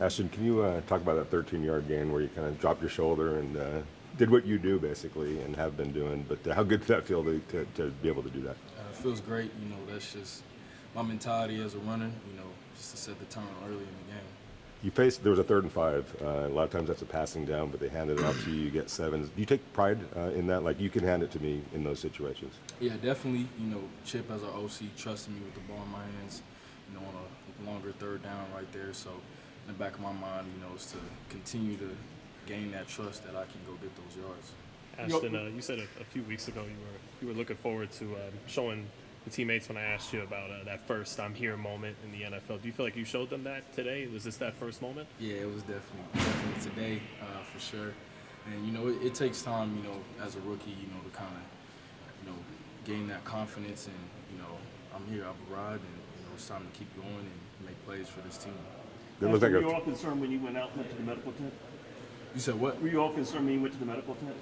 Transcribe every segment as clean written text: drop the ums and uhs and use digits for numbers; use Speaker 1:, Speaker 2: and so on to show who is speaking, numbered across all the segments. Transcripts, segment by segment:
Speaker 1: Ashton, can you talk about that 13-yard gain where you kind of dropped your shoulder and did what you do basically and have been doing? But how good did that feel to be able to do that?
Speaker 2: It feels great. That's just my mentality as a runner. Just to set the tone early in the game.
Speaker 1: There was a 3rd and 5. A lot of times that's a passing down, but they handed it off to you. You get 7s. Do you take pride in that? Like, you can hand it to me in those situations.
Speaker 2: Yeah, definitely. Chip as our OC trusted me with the ball in my hands. On a longer 3rd down right there. So in the back of my mind, is to continue to gain that trust that I can go get those yards.
Speaker 3: Ashton, you said a few weeks ago you were looking forward to showing the teammates when I asked you about that first "I'm here" moment in the NFL. Do you feel like you showed them that today? Was this that first moment?
Speaker 2: Yeah, it was definitely today for sure. And it takes time, as a rookie, to kind of, gain that confidence. And I'm here, I've arrived, and it's time to keep going and make plays for this team.
Speaker 4: Were you all concerned when you went to the medical tent?
Speaker 2: You said what?
Speaker 4: Were you all concerned when you went to the medical tent?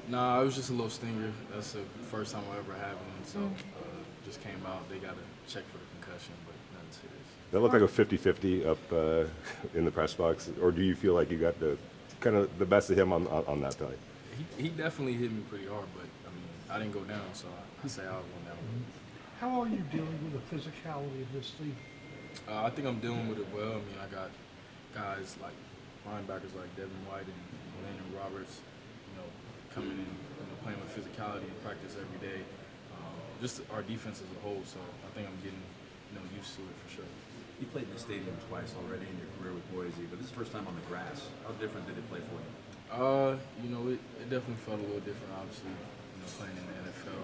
Speaker 2: Nah, it was just a little stinger. That's the first time I'll ever have one. So just came out. They got to check for the concussion, but nothing serious.
Speaker 1: That looked like a 50-50 up in the press box. Or do you feel like you got the best of him on that play?
Speaker 2: He definitely hit me pretty hard, but I didn't go down, so I say I went down.
Speaker 5: How are you dealing with the physicality of this league?
Speaker 2: I think I'm dealing with it well. I got guys like linebackers like Devin White and Landon Roberts, coming in, playing with physicality in practice every day. Just our defense as a whole. So I think I'm getting, used to it for sure.
Speaker 6: You played in the stadium twice already in your career with Boise, but this is the first time on the grass. How different did it play for you?
Speaker 2: It definitely felt a little different, obviously, playing in the NFL.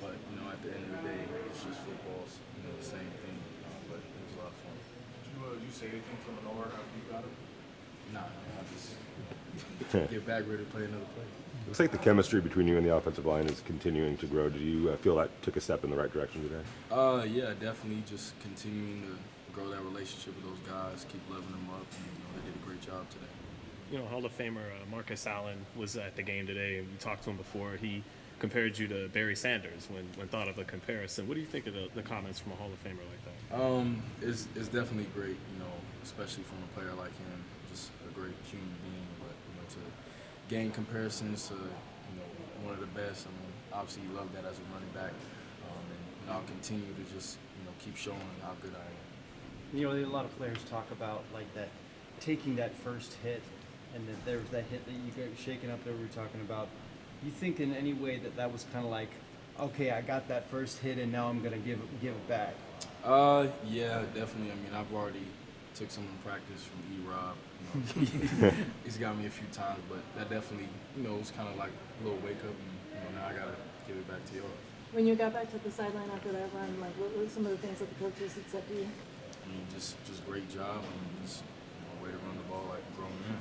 Speaker 2: But, at the end of the day, it's just football, the same thing. But it was a lot of fun.
Speaker 7: Did you say anything to Lenoir after you got him?
Speaker 2: Nah, I just get back ready to play another play.
Speaker 1: Looks like the chemistry between you and the offensive line is continuing to grow. Do you feel that took a step in the right direction today?
Speaker 2: Yeah, definitely just continuing to grow that relationship with those guys, keep leveling them up, and they did a great job today.
Speaker 3: Hall of Famer Marcus Allen was at the game today, and we talked to him before. He compared you to Barry Sanders when thought of a comparison. What do you think of the comments from a Hall of Famer like that?
Speaker 2: It's definitely great, especially from a player like him, just a great human being. But to gain comparisons to one of the best, obviously you love that as a running back, and I'll continue to just keep showing how good I am.
Speaker 8: A lot of players talk about like that, taking that first hit, and that there was that hit that you got shaken up that we were talking about. You think in any way that was kind of like, okay, I got that first hit and now I'm gonna give it back?
Speaker 2: Yeah, definitely. I've already took some practice from E-Rob. He's got me a few times, but that definitely, it was kind of like a little wake up, and now I gotta give it back to y'all.
Speaker 9: When you got back to the sideline after that run, what were some of the things that the coaches had said to you?
Speaker 2: Just great job, and just way to run the ball like a grown man.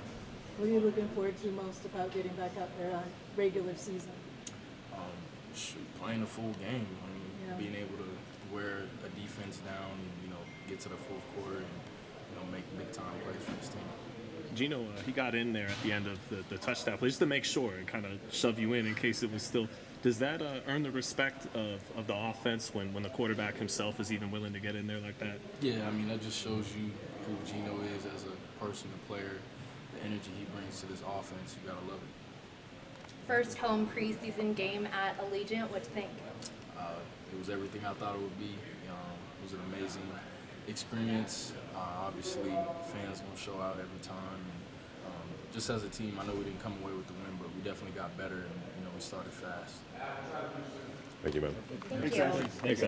Speaker 9: What are you looking forward to most about getting back out there on regular season?
Speaker 2: Playing a full game. Being able to wear a defense down, and get to the fourth quarter, and make big time plays for this team.
Speaker 3: Gino, he got in there at the end of the touchdown play just to make sure and kind of shove you in case it was still. Does that earn the respect of the offense when the quarterback himself is even willing to get in there like that?
Speaker 2: Yeah, that just shows you who Gino is as a person, a player, the energy he brings to this offense. You gotta love it.
Speaker 10: First home preseason game at Allegiant. What do you think?
Speaker 2: It was everything I thought it would be. It was an amazing experience. Obviously, fans gonna show out every time. And, just as a team, I know we didn't come away with the win, but we definitely got better, and we started fast.
Speaker 1: Thank you, man.
Speaker 10: Thank you.
Speaker 3: Thanks.